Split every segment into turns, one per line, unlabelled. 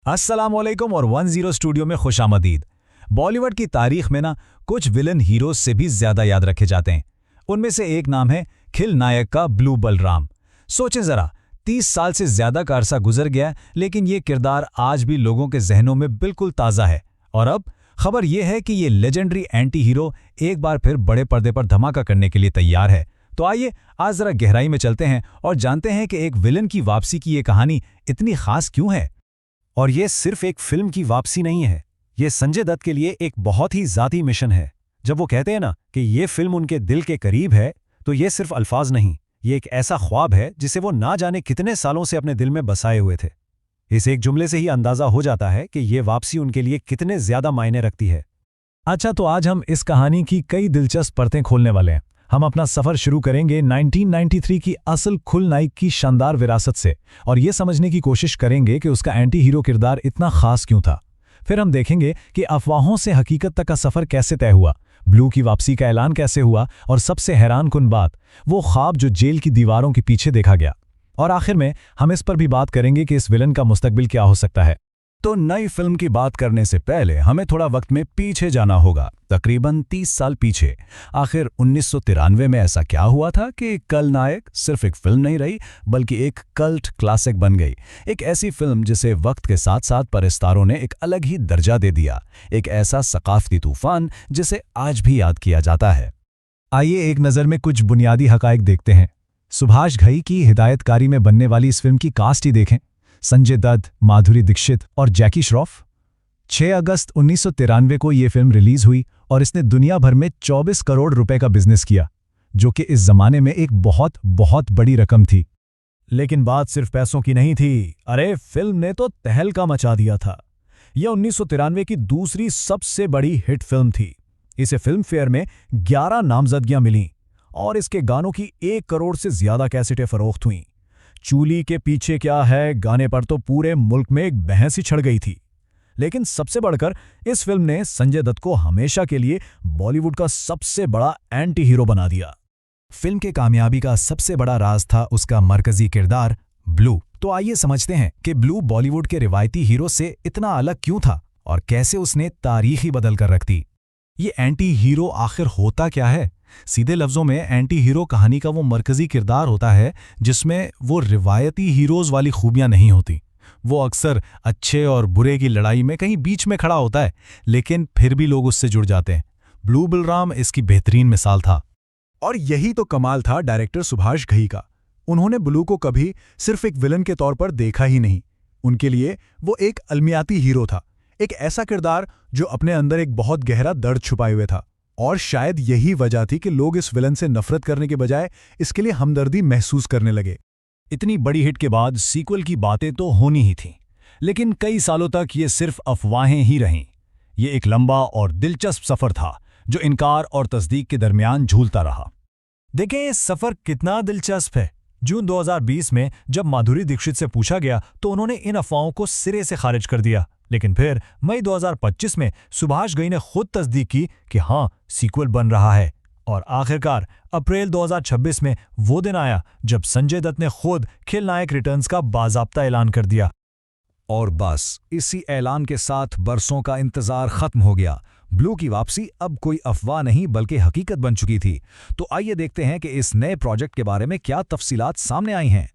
अस्सलामुअलैकुम और 10 स्टूडियो में खुशामदीद। बॉलीवुड की तारीख में कुछ विलन हीरोज से भी ज्यादा याद रखे जाते हैं। उनमें से एक नाम है खिल नायक का ब्लू बलराम। सोचें जरा, 30 साल से ज्यादा का अरसा गुजर गया, लेकिन ये किरदार आज भी लोगों के जहनों में बिल्कुल ताज़ा है। और अब खबर यह है कि ये लेजेंडरी एंटी हीरो एक बार फिर बड़े पर्दे पर धमाका करने के लिए तैयार है। तो आइए आज जरा गहराई में चलते हैं और जानते हैं कि एक विलन की वापसी की ये कहानी इतनी खास क्यों है।
और ये सिर्फ एक फिल्म की वापसी नहीं है, ये संजय दत्त के लिए एक बहुत ही ज़ाती मिशन है। जब वो कहते हैं ना कि ये फिल्म उनके दिल के करीब है, तो ये सिर्फ अल्फाज नहीं, ये एक ऐसा ख्वाब है जिसे वो ना जाने कितने सालों से अपने दिल में बसाए हुए थे। इस एक जुमले से ही अंदाज़ा हो जाता है कि ये वापसी उनके लिए कितने ज़्यादा मायने रखती है।
अच्छा, तो आज हम इस कहानी की कई दिलचस्प परतें खोलने वाले हैं। हम अपना सफर शुरू करेंगे 1993 की असल खलनायक की शानदार विरासत से और ये समझने की कोशिश करेंगे कि उसका एंटी हीरो किरदार इतना खास क्यों था। फिर हम देखेंगे कि अफवाहों से हकीकत तक का सफर कैसे तय हुआ, ब्लू की वापसी का ऐलान कैसे हुआ और सबसे हैरानकुन बात, वो ख्वाब जो जेल की दीवारों के पीछे देखा गया। और आखिर में हम इस पर भी बात करेंगे कि इस विलन का मुस्तकबिल क्या हो सकता है।
तो नई फिल्म की बात करने से पहले हमें थोड़ा वक्त में पीछे जाना होगा, तकरीबन 30 साल पीछे। आखिर 1993 में ऐसा क्या हुआ था कि खलनायक सिर्फ एक फिल्म नहीं रही, बल्कि एक कल्ट क्लासिक बन गई। एक ऐसी फिल्म जिसे वक्त के साथ साथ परस्तारों ने एक अलग ही दर्जा दे दिया, एक ऐसा सकाफती तूफान जिसे आज भी याद किया जाता है।
आइए एक नज़र में कुछ बुनियादी हकाइक देखते हैं। सुभाष घई की हिदायतकारी में बनने वाली इस फिल्म की कास्ट ही देखें। संजय दत्त, माधुरी दीक्षित और जैकी श्रॉफ। 6 अगस्त 1993 को ये फिल्म रिलीज हुई और इसने दुनिया भर में 24 करोड़ रुपए का बिजनेस किया, जो कि इस जमाने में एक बहुत बहुत बड़ी रकम थी।
लेकिन बात सिर्फ पैसों की नहीं थी। अरे, फिल्म ने तो तहलका मचा दिया था। यह 1993 की दूसरी सबसे बड़ी हिट फिल्म थी। इसे फिल्म फेयर में 11 नामजदगियां मिलीं और इसके गानों की 1 करोड़ से ज्यादा कैसेटें फरोख्त हुईं। चूली के पीछे क्या है गाने पर तो पूरे मुल्क में एक बहस ही छिड़ गई थी। लेकिन सबसे बढ़कर इस फिल्म ने संजय दत्त को हमेशा के लिए बॉलीवुड का सबसे बड़ा एंटी हीरो बना दिया।
फिल्म के कामयाबी का सबसे बड़ा राज था उसका मरकजी किरदार ब्लू। तो आइए समझते हैं कि ब्लू बॉलीवुड के रिवायती हीरो से इतना अलग क्यों था और कैसे उसने तारीख ही बदल कर रख दी। ये एंटी हीरो आखिर होता क्या है? सीधे लफ्ज़ों में एंटी हीरो कहानी का वो मरकजी किरदार होता है जिसमें वो रिवायती हीरोज़ वाली खूबियां नहीं होती। वो अक्सर अच्छे और बुरे की लड़ाई में कहीं बीच में खड़ा होता है, लेकिन फिर भी लोग उससे जुड़ जाते हैं। ब्लू बलराम इसकी बेहतरीन मिसाल था।
और यही तो कमाल था डायरेक्टर सुभाष घई का। उन्होंने ब्लू को कभी सिर्फ एक विलन के तौर पर देखा ही नहीं। उनके लिए वो एक अलमियाती हीरो था, एक ऐसा किरदार जो अपने अंदर एक बहुत गहरा दर्द छुपाए हुए था। और शायद यही वजह थी कि लोग इस विलन से नफरत करने के बजाय इसके लिए हमदर्दी महसूस करने लगे।
इतनी बड़ी हिट के बाद सीक्वल की बातें तो होनी ही थीं, लेकिन कई सालों तक ये सिर्फ अफवाहें ही रहीं। ये एक लंबा और दिलचस्प सफ़र था जो इनकार और तस्दीक के दरमियान झूलता रहा।
देखें ये सफ़र कितना दिलचस्प है। जून 2020 में जब माधुरी दीक्षित से पूछा गया तो उन्होंने इन अफवाहों को सिरे से खारिज कर दिया। लेकिन फिर मई 2025 में सुभाष घई ने खुद तस्दीक की कि हाँ, सीक्वल बन रहा है। और आखिरकार अप्रैल 2026 में वो दिन आया जब संजय दत्त ने खुद खलनायक रिटर्न्स का बाज़ाब्ता ऐलान कर दिया।
और बस इसी ऐलान के साथ बरसों का इंतजार खत्म हो गया। ब्लू की वापसी अब कोई अफवाह नहीं बल्कि हकीकत बन चुकी थी। तो आइए देखते हैं कि इस नए प्रोजेक्ट के बारे में क्या तफसीलात सामने आई हैं।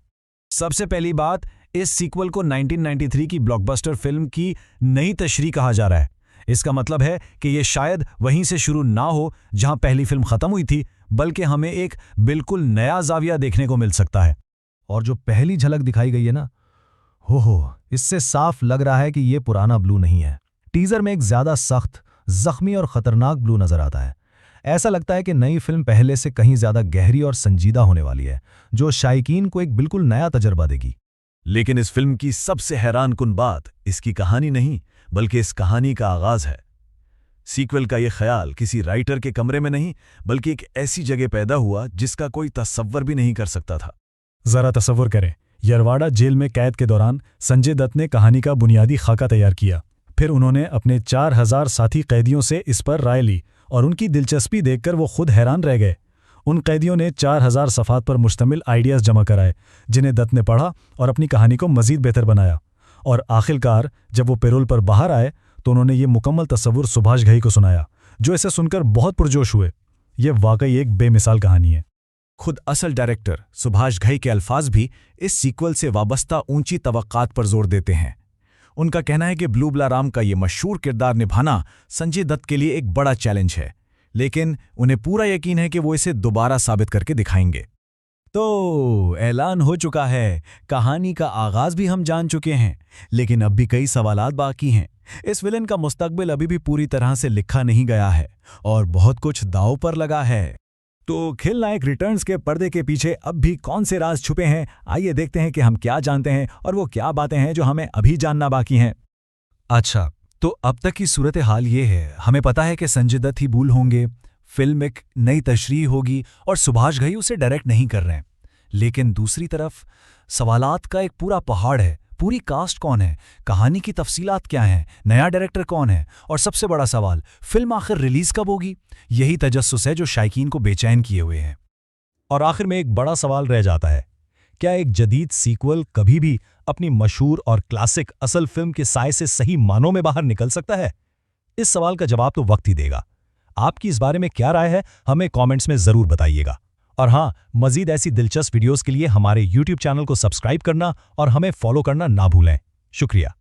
सबसे पहली बात, इस सीक्वल को 1993 की ब्लॉकबस्टर फिल्म की नई तशरीह कहा जा रहा है। इसका मतलब है कि ये शायद वहीं से शुरू ना हो जहां पहली फिल्म खत्म हुई थी, बल्कि हमें एक बिल्कुल नया जाविया देखने को मिल सकता है।
और जो पहली झलक दिखाई गई है ना, इससे साफ लग रहा है कि ये पुराना ब्लू नहीं है। टीजर में एक ज्यादा सख्त, जख्मी और खतरनाक ब्लू नजर आता है। ऐसा लगता है कि नई फिल्म पहले से कहीं ज्यादा गहरी और संजीदा होने वाली है, जो शायकीन को एक बिल्कुल नया तजर्बा देगी।
लेकिन इस फिल्म की सबसे हैरानकुन बात इसकी कहानी नहीं, बल्कि इस कहानी का आगाज है। सीक्वल का यह ख्याल किसी राइटर के कमरे में नहीं, बल्कि एक ऐसी जगह पैदा हुआ जिसका कोई तसव्वुर भी नहीं कर सकता था।
जरा तसव्वुर करें, यरवाड़ा जेल में कैद के दौरान संजय दत्त ने कहानी का बुनियादी खाका तैयार किया। फिर उन्होंने अपने 4000 साथी कैदियों से इस पर राय ली और उनकी दिलचस्पी देखकर वो खुद हैरान रह गए। उन कैदियों ने 4000 सफ़ात पर मुश्तमिल आइडियाज़ जमा कराए, जिन्हें दत्त ने पढ़ा और अपनी कहानी को मज़ीद बेहतर बनाया। और आखिरकार जब वो पेरोल पर बाहर आए तो उन्होंने ये मुकम्मल तस्वुर सुभाष घई को सुनाया, जो इसे सुनकर बहुत पुरजोश हुए। ये वाकई एक बेमिसाल कहानी है।
खुद असल डायरेक्टर सुभाष घई के अल्फाज भी इस सीक्वल से वाबस्ता ऊंची तवक्कात पर जोर देते हैं। उनका कहना है कि ब्लू बलाराम का ये मशहूर किरदार निभाना संजय दत्त के लिए एक बड़ा चैलेंज है, लेकिन उन्हें पूरा यकीन है कि वो इसे दोबारा साबित करके दिखाएंगे।
तो ऐलान हो चुका है, कहानी का आगाज भी हम जान चुके हैं, लेकिन अब भी कई सवालात बाकी हैं। इस विलन का मुस्तकबिल अभी भी पूरी तरह से लिखा नहीं गया है और बहुत कुछ दांव पर लगा है। तो खिलनायक रिटर्न्स के पर्दे के पीछे अब भी कौन से राज छुपे हैं, आइए देखते हैं कि हम क्या जानते हैं और वो क्या बातें हैं जो हमें अभी जानना बाकी हैं।
अच्छा, तो अब तक की सूरत हाल ये है, हमें पता है कि संजय दत्त ही बूल होंगे, फिल्म एक नई तशरीह होगी और सुभाष घई उसे डायरेक्ट नहीं कर रहे हैं। लेकिन दूसरी तरफ सवालात का एक पूरा पहाड़ है। पूरी कास्ट कौन है, कहानी की तफसीलात क्या हैं, नया डायरेक्टर कौन है, और सबसे बड़ा सवाल, फिल्म आखिर रिलीज कब होगी? यही तजस्सुस है जो शायकीन को बेचैन किए हुए हैं।
और आखिर में एक बड़ा सवाल रह जाता है, क्या एक जदीद सीक्वल कभी भी अपनी मशहूर और क्लासिक असल फिल्म के साए से सही मानों में बाहर निकल सकता है? इस सवाल का जवाब तो वक्त ही देगा। आपकी इस बारे में क्या राय है, हमें कमेंट्स में जरूर बताइएगा। और हाँ, मजीद ऐसी दिलचस्प वीडियोस के लिए हमारे YouTube चैनल को सब्सक्राइब करना और हमें फॉलो करना ना भूलें। शुक्रिया।